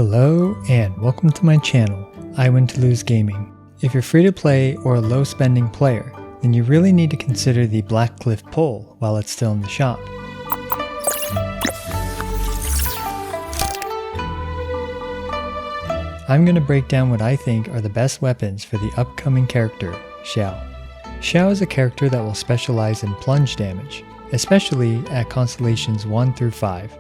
Hello and welcome to my channel, I Win to Lose Gaming. If you're free to play or a low spending player, then you really need to consider the Blackcliff Pole while it's still in the shop. I'm going to break down what I think are the best weapons for the upcoming character, Xiao. Xiao is a character that will specialize in plunge damage, especially at constellations 1 through 5.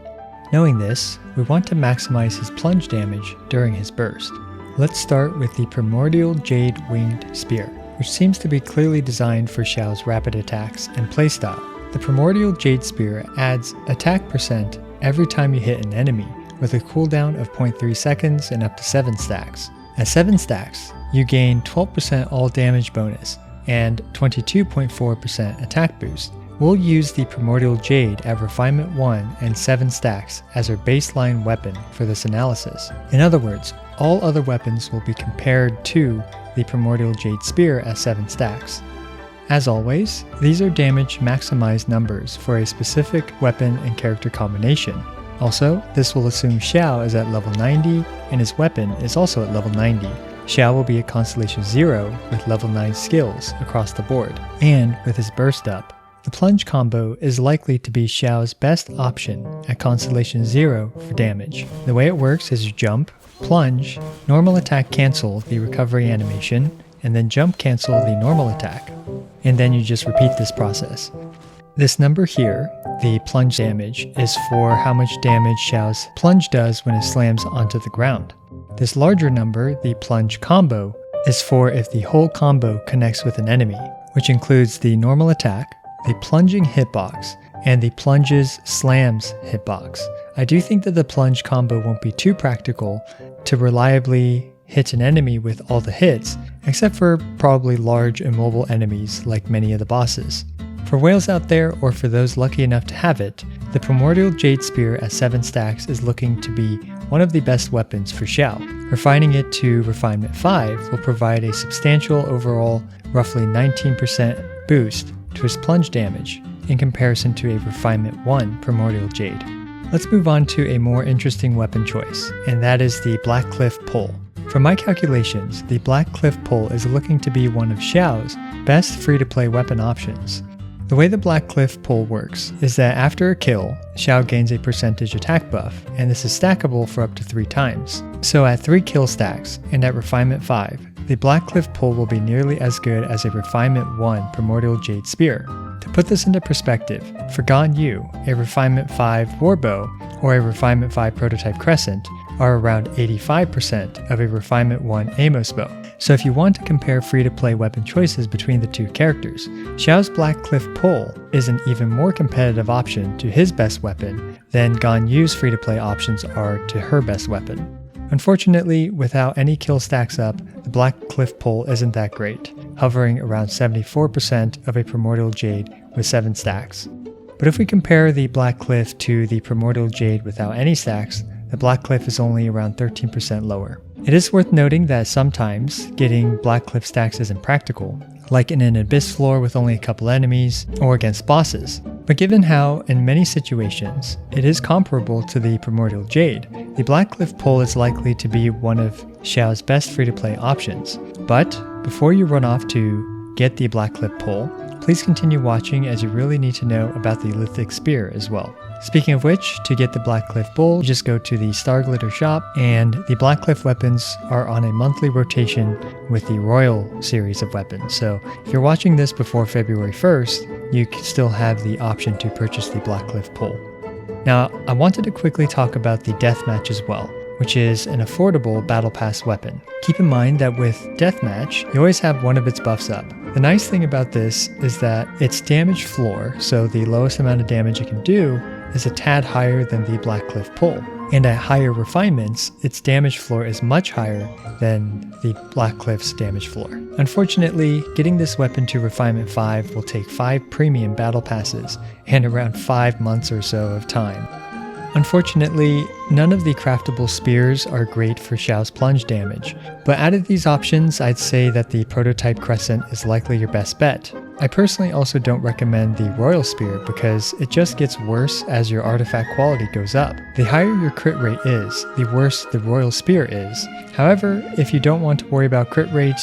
Knowing this, we want to maximize his plunge damage during his burst. Let's start with the Primordial Jade Winged Spear, which seems to be clearly designed for Xiao's rapid attacks and playstyle. The Primordial Jade Spear adds attack percent every time you hit an enemy, with a cooldown of 0.3 seconds and up to 7 stacks. At 7 stacks, you gain 12% all damage bonus and 22.4% attack boost. We'll use the Primordial Jade at Refinement 1 and 7 stacks as our baseline weapon for this analysis. In other words, all other weapons will be compared to the Primordial Jade Spear at 7 stacks. As always, these are damage maximized numbers for a specific weapon and character combination. Also, this will assume Xiao is at level 90 and his weapon is also at level 90. Xiao will be at Constellation 0 with level 9 skills across the board, and with his burst up. The plunge combo is likely to be Xiao's best option at Constellation 0 for damage. The way it works is you jump, plunge, normal attack cancel the recovery animation, and then jump cancel the normal attack. And then you just repeat this process. This number here, the plunge damage, is for how much damage Xiao's plunge does when it slams onto the ground. This larger number, the plunge combo, is for if the whole combo connects with an enemy, which includes the normal attack, the plunging hitbox, and the plunges slams hitbox. I do think that the plunge combo won't be too practical to reliably hit an enemy with all the hits, except for probably large immobile enemies like many of the bosses. For whales out there, or for those lucky enough to have it, the Primordial Jade Spear at 7 stacks is looking to be one of the best weapons for Xiao. Refining it to Refinement 5 will provide a substantial overall, roughly 19% boost to his plunge damage in comparison to a Refinement 1 Primordial Jade. Let's move on to a more interesting weapon choice, and that is the Blackcliff Pole. From my calculations, the Blackcliff Pole is looking to be one of Xiao's best free-to-play weapon options. The way the Blackcliff Pole works is that after a kill, Xiao gains a percentage attack buff, and this is stackable for up to 3 times. So at 3 kill stacks, and at Refinement 5, the Blackcliff Pole will be nearly as good as a Refinement 1 Primordial Jade Spear. To put this into perspective, for Gan Yu, a Refinement 5 Warbow or a Refinement 5 Prototype Crescent are around 85% of a Refinement 1 Amos bow. So if you want to compare free-to-play weapon choices between the two characters, Xiao's Blackcliff Pole is an even more competitive option to his best weapon than Gan Yu's free-to-play options are to her best weapon. Unfortunately, without any kill stacks up, the Blackcliff Pole isn't that great, hovering around 74% of a Primordial Jade with 7 stacks. But if we compare the Blackcliff to the Primordial Jade without any stacks, the Blackcliff is only around 13% lower. It is worth noting that sometimes getting Blackcliff stacks isn't practical, like in an abyss floor with only a couple enemies, or against bosses. But given how, in many situations, it is comparable to the Primordial Jade, the Blackcliff Pole is likely to be one of Xiao's best free-to-play options. But before you run off to get the Blackcliff Pole, please continue watching as you really need to know about the Lithic Spear as well. Speaking of which, to get the Blackcliff Pole, you just go to the starglitter shop, and the Blackcliff weapons are on a monthly rotation with the Royal series of weapons. So if you're watching this before February 1st, you can still have the option to purchase the Blackcliff Pole. Now, I wanted to quickly talk about the Deathmatch as well, which is an affordable Battle Pass weapon. Keep in mind that with Deathmatch, you always have one of its buffs up. The nice thing about this is that its damage floor, so the lowest amount of damage it can do, is a tad higher than the Blackcliff Pole. And at higher refinements, its damage floor is much higher than the Blackcliff's damage floor. Unfortunately, getting this weapon to Refinement 5 will take 5 premium battle passes and around 5 months or so of time. Unfortunately, none of the craftable spears are great for Xiao's plunge damage, but out of these options, I'd say that the Prototype Crescent is likely your best bet. I personally also don't recommend the Royal Spear because it just gets worse as your artifact quality goes up. The higher your crit rate is, the worse the Royal Spear is. However, if you don't want to worry about crit rate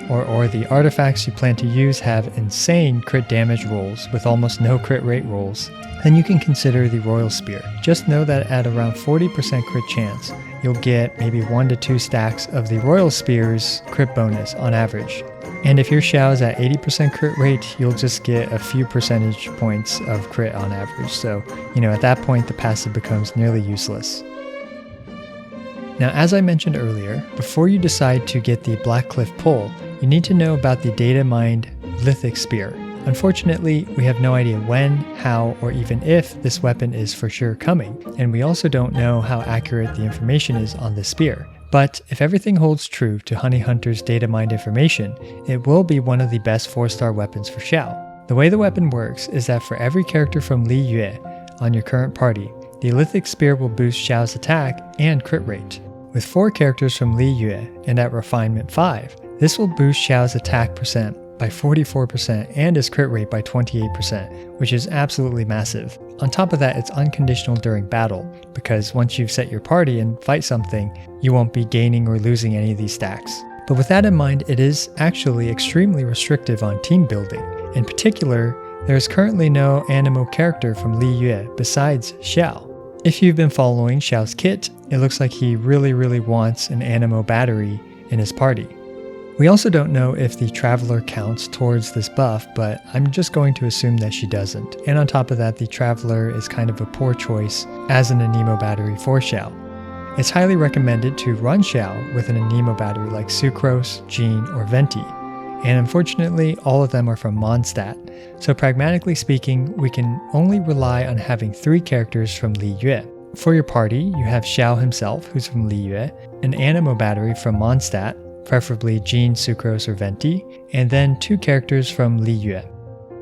or the artifacts you plan to use have insane crit damage rolls with almost no crit rate rolls, then you can consider the Royal Spear. Just know that at around 40% crit chance, you'll get maybe 1 to 2 stacks of the Royal Spear's crit bonus on average. And if your Xiao's at 80% crit rate, you'll just get a few percentage points of crit on average. So, at that point, the passive becomes nearly useless. Now, as I mentioned earlier, before you decide to get the Blackcliff Pole, you need to know about the data mined Lithic Spear. Unfortunately, we have no idea when, how, or even if this weapon is for sure coming, and we also don't know how accurate the information is on this spear. But if everything holds true to Honey Hunter's data mined information, it will be one of the best 4-star weapons for Xiao. The way the weapon works is that for every character from Li Yue on your current party, the Lithic Spear will boost Xiao's attack and crit rate. With 4 characters from Li Yue and at Refinement 5, this will boost Xiao's attack percent by 44% and his crit rate by 28%, which is absolutely massive. On top of that, it's unconditional during battle, because once you've set your party and fight something, you won't be gaining or losing any of these stacks. But with that in mind, it is actually extremely restrictive on team building. In particular, there is currently no Animo character from Li Yue besides Xiao. If you've been following Xiao's kit, it looks like he really wants an Animo battery in his party. We also don't know if the Traveler counts towards this buff, but I'm just going to assume that she doesn't. And on top of that, the Traveler is kind of a poor choice as an Anemo battery for Xiao. It's highly recommended to run Xiao with an Anemo battery like Sucrose, Jean, or Venti. And unfortunately, all of them are from Mondstadt. So pragmatically speaking, we can only rely on having 3 characters from Li Yue. For your party, you have Xiao himself, who's from Li Yue, an Anemo battery from Mondstadt, preferably Jean, Sucrose, or Venti, and then 2 characters from Li Yue.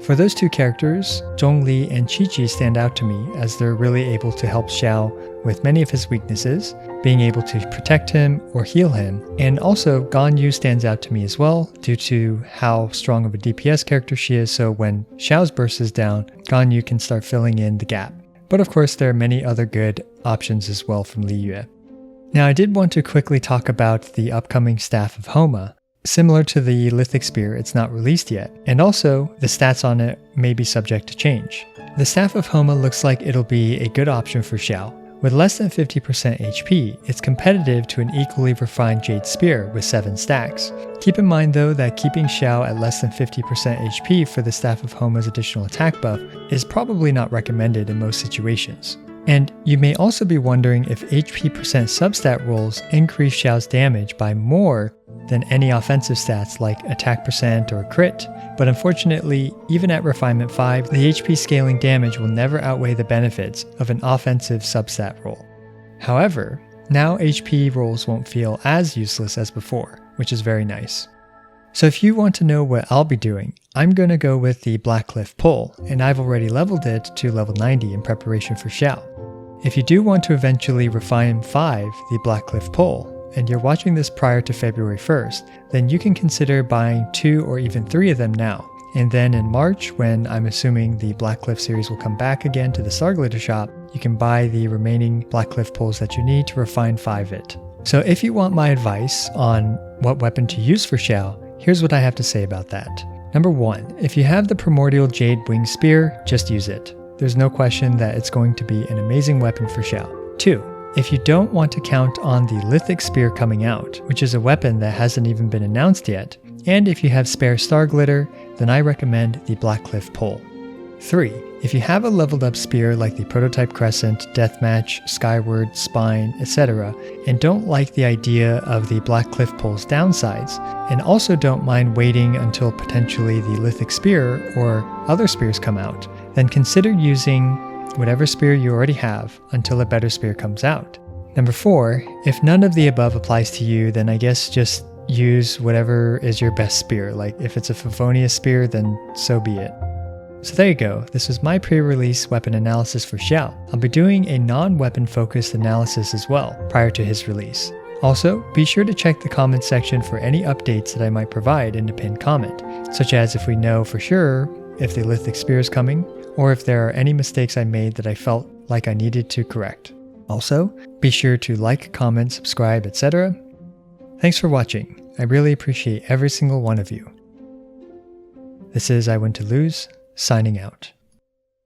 For those 2 characters, Zhongli and Qiqi stand out to me as they're really able to help Xiao with many of his weaknesses, being able to protect him or heal him, and also Ganyu stands out to me as well due to how strong of a DPS character she is, so when Xiao's burst is down, Ganyu can start filling in the gap. But of course there are many other good options as well from Li Yue. Now I did want to quickly talk about the upcoming Staff of Homa. Similar to the Lithic Spear, it's not released yet, and also the stats on it may be subject to change. The Staff of Homa looks like it'll be a good option for Xiao. With less than 50% HP, it's competitive to an equally refined Jade Spear with 7 stacks. Keep in mind though that keeping Xiao at less than 50% HP for the Staff of Homa's additional attack buff is probably not recommended in most situations. And you may also be wondering if HP percent substat rolls increase Xiao's damage by more than any offensive stats like attack percent or crit, but unfortunately, even at Refinement 5, the HP scaling damage will never outweigh the benefits of an offensive substat roll. However, now HP rolls won't feel as useless as before, which is very nice. So if you want to know what I'll be doing, I'm going to go with the Blackcliff Pole, and I've already leveled it to level 90 in preparation for Xiao. If you do want to eventually refine 5 the Blackcliff Pole, and you're watching this prior to February 1st, then you can consider buying 2 or even 3 of them now. And then in March, when I'm assuming the Blackcliff series will come back again to the starglitter shop, you can buy the remaining Blackcliff Poles that you need to refine 5 it. So if you want my advice on what weapon to use for Xiao, here's what I have to say about that. Number 1, if you have the Primordial Jade Wing Spear, just use it. There's no question that it's going to be an amazing weapon for Xiao. 2, if you don't want to count on the Lithic Spear coming out, which is a weapon that hasn't even been announced yet, and if you have spare starglitter, then I recommend the Blackcliff Pole. 3, if you have a leveled up spear like the Prototype Crescent, Deathmatch, Skyward, Spine, etc., and don't like the idea of the Blackcliff Pole's downsides, and also don't mind waiting until potentially the Lithic Spear or other spears come out, then consider using whatever spear you already have until a better spear comes out. Number 4, if none of the above applies to you, then I guess just use whatever is your best spear. Like if it's a Favonius spear, then so be it. So there you go, this was my pre-release weapon analysis for Xiao. I'll be doing a non-weapon focused analysis as well, prior to his release. Also, be sure to check the comments section for any updates that I might provide in a pinned comment, such as if we know for sure if the Lithic Spear is coming, or if there are any mistakes I made that I felt like I needed to correct. Also, be sure to like, comment, subscribe, etc. Thanks for watching. I really appreciate every single one of you. This is I Win to Lose, signing out.